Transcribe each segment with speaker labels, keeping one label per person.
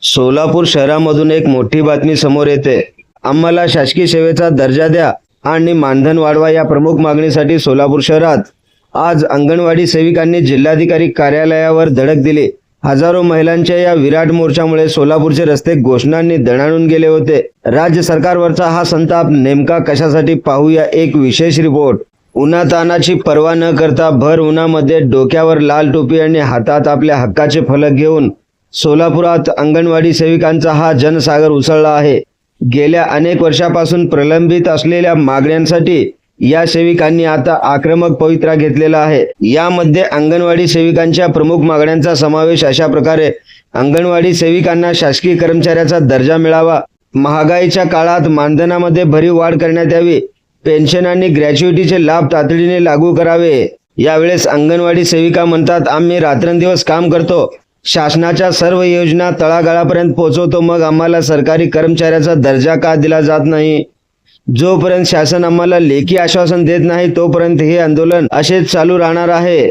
Speaker 1: सोलापूर शहरामधून एक मोठी बातमी समोर येते। आम्हाला शासकीय सेवेचा दर्जा द्या आणि मानधन वाढवा या प्रमुख मागणीसाठी सोलापूर शहरात आज अंगणवाडी सेविकांनी जिल्हाधिकारी कार्यालयावर धडक दिली। हजारो महिलांच्या या विराट मोर्चामुळे सोलापूरचे रस्ते घोषणांनी दणाणून गेले होते। राज्य सरकारवरचा हा संताप नेमका कशासाठी पाहूया एक विशेष रिपोर्ट। उन्हातानाची पर्वा न करता भर उन्हामध्ये डोक्यावर लाल टोपी आणि हातात आपल्या हक्काचे फलक घेऊन सोलापुरात अंगणवाडी सेविकांचा हा जनसागर उसळला आहे। गेल्या अनेक वर्षापासून प्रलंबित असलेल्या मागण्यांसाठी या सेविकांनी आता आक्रमक पवित्रा घेतलेला आहे। यामध्ये अंगणवाडी सेविकांच्या प्रमुख मागण्यांचा समावेश अशा प्रकारे अंगणवाडी सेविकांना शासकीय कर्मचाऱ्याचा दर्जा मिळावा, महागाईच्या काळात मानधनामध्ये भरीव वाढ करण्यात यावी, पेन्शन आणि ग्रॅच्युइटीचे लाभ तातडीने लागू करावे। यावेळेस अंगणवाडी सेविका म्हणतात, आम्ही रात्रंदिवस काम करतो, शासनाच्या सर्व योजना तळागाळापर्यंत पोहोचवतो, मग आम्हाला सरकारी कर्मचाऱ्याचा दर्जा का दिला जात नाही? जोपर्यंत शासन आम्हाला लेखी आश्वासन देत नाही तोपर्यंत हे आंदोलन असेच चालू राहणार आहे।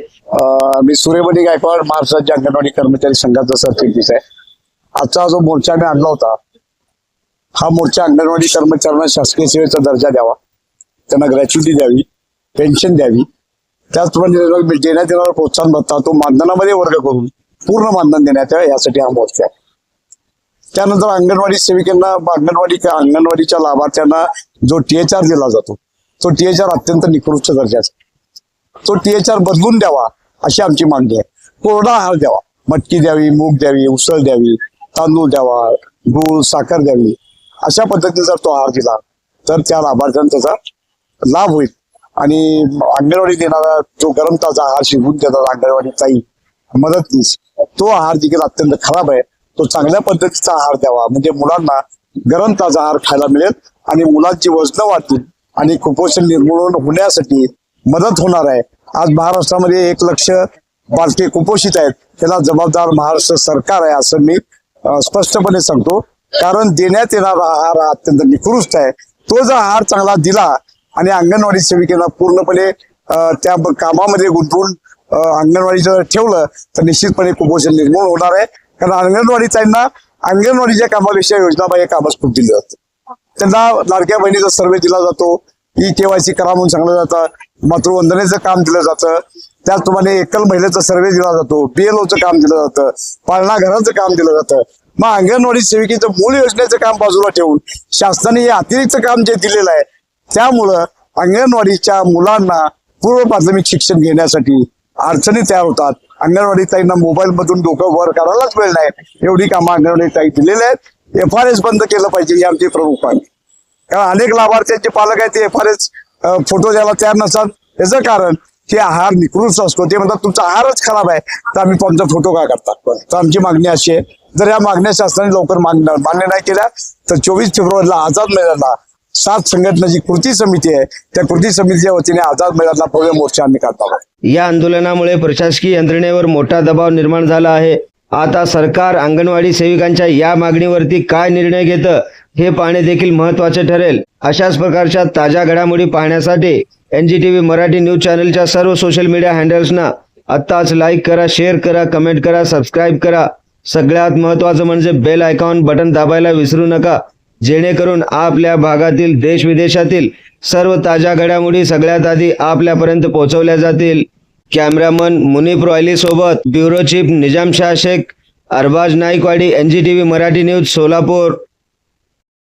Speaker 2: मी सूर्यमणी गायकवाड, महाराष्ट्र राज्य अंगणवाडी कर्मचारी संघाचा सरचिटणीस आहे। आजचा जो मोर्चा मी आणला होता, हा मोर्चा अंगणवाडी कर्मचाऱ्यांना शासकीय सेवेचा दर्जा द्यावा, त्यांना ग्रॅच्युइटी द्यावी, पेन्शन द्यावी, त्याचप्रमाणे देण्यात येणारा प्रोत्साहन भत्ता तो मानधनामध्ये वर्ग करून पूर्ण मानधन देण्यात यावे, यासाठी हा मोर्चा आहे। त्यानंतर अंगणवाडी सेविकांना अंगणवाडीच्या लाभार्थ्यांना जो THR दिला जातो तो THR अत्यंत निकृष्ट दर्जाचा, तो THR बदलून द्यावा अशी आमची मागणी आहे। कोरडा आहार द्यावा, मटकी द्यावी, मूग द्यावी, उसळ द्यावी, तांदूळ द्यावा, गूळ, साखर द्यावी, अशा पद्धतीने जर तो आहार दिला तर त्या लाभार्थ्यांना त्याचा लाभ होईल। आणि अंगणवाडी देणारा जो गरम ताजा आहार शिजवून देतात अंगणवाडी ताई मदतनीस, तो आहार देखील अत्यंत खराब आहे, तो चांगल्या पद्धतीचा आहार द्यावा, म्हणजे मुलांना गरम ताजा आहार खायला मिळेल आणि मुलांची वजन वाढतील आणि कुपोषण निर्मूलन होण्यासाठी मदत होणार आहे। आज महाराष्ट्रामध्ये 1 लाख बालके कुपोषित आहेत, त्याला जबाबदार महाराष्ट्र सरकार आहे असं मी स्पष्टपणे सांगतो। कारण देण्यात येणारा आहार हा अत्यंत निकृष्ट आहे। तो जर आहार चांगला दिला आणि अंगणवाडी सेविकेला पूर्णपणे त्या कामामध्ये गुंतवून अंगणवाडी जर ठेवलं तर निश्चितपणे कुपोषण निर्मूलन होणार आहे। कारण अंगणवाडी ताईंना अंगणवाडीच्या कामापेक्षा योजनाबाह्य कामच खूप दिले जातं। त्यांना लाडक्या बहिणीचा सर्वे दिला जातो, KYC करा म्हणून सांगितलं जातं, मातृवंदनेचं काम दिलं जातं, त्याचप्रमाणे एकल महिलेचा सर्वे दिला जातो, BLOचं काम दिलं जातं, पाळणा घराचं काम दिलं जातं। मग अंगणवाडी सेविकेचं मूळ योजनेचं काम बाजूला ठेवून शासनाने हे अतिरिक्त काम जे दिलेलं आहे, त्यामुळं अंगणवाडीच्या मुलांना पूर्व प्राथमिक शिक्षण घेण्यासाठी अडचणी तयार होतात। अंगणवाडी ताईंना मोबाईल मधून डोकं वर करायलाच वेळ नाही, एवढी कामं अंगणवाडी ताई दिलेली आहेत। FRS बंद केलं पाहिजे ही आमची प्रमुख मागणी। कारण अनेक लाभार्थ्यांचे पालक आहेत, ते FRS फोटो द्यायला तयार नसतात। याचं कारण की आहार निकृष्ट असतो, ते म्हणतात तुमचा आहारच खराब आहे तर आम्ही तुमचा फोटो का करतात। तर आमची मागणी अशी आहे, जर या मागण्या शासनाने लवकर मान्य नाही केल्या तर 24 फेब्रुवारीला आझाद मैदानाला 7 संघटनाची कृती समिती आहे, त्या कृती समितीच्या वतीने आझाद मैदानाला भव्य मोर्चा आम्ही काढणार।
Speaker 1: या आंदोलनामुळे प्रशासकीय यंत्रणेवर मोठा दबाव निर्माण झाला आहे। आता सरकार अंगणवाडी सेविकांच्या या मागणीवरती काय निर्णय घेतं हे पाहणे देखील महत्त्वाचे ठरेल। अशाच प्रकारच्या ताज्या घडामोडी पाहण्यासाठी NGTV मराठी न्यूज चॅनलच्या सर्व सोशल मीडिया हँडल्सना आत्ताच लाईक करा, शेअर करा, कमेंट करा, सबस्क्राईब करा। सगळ्यात महत्त्वाचं म्हणजे बेल आयकॉन बटन दाबायला विसरू नका, जेणेकरून आपल्या भागातील देश विदेशातील सर्व ताज्या घडामोडी सगळ्यात आधी आपल्यापर्यंत पोहोचवल्या जातील। कॅमेरामन मुनीप रॉयली सोबत bureau chief Nizam Shah Sheikh, Arbaz Naikwadi, NGTV Marathi news Solapur.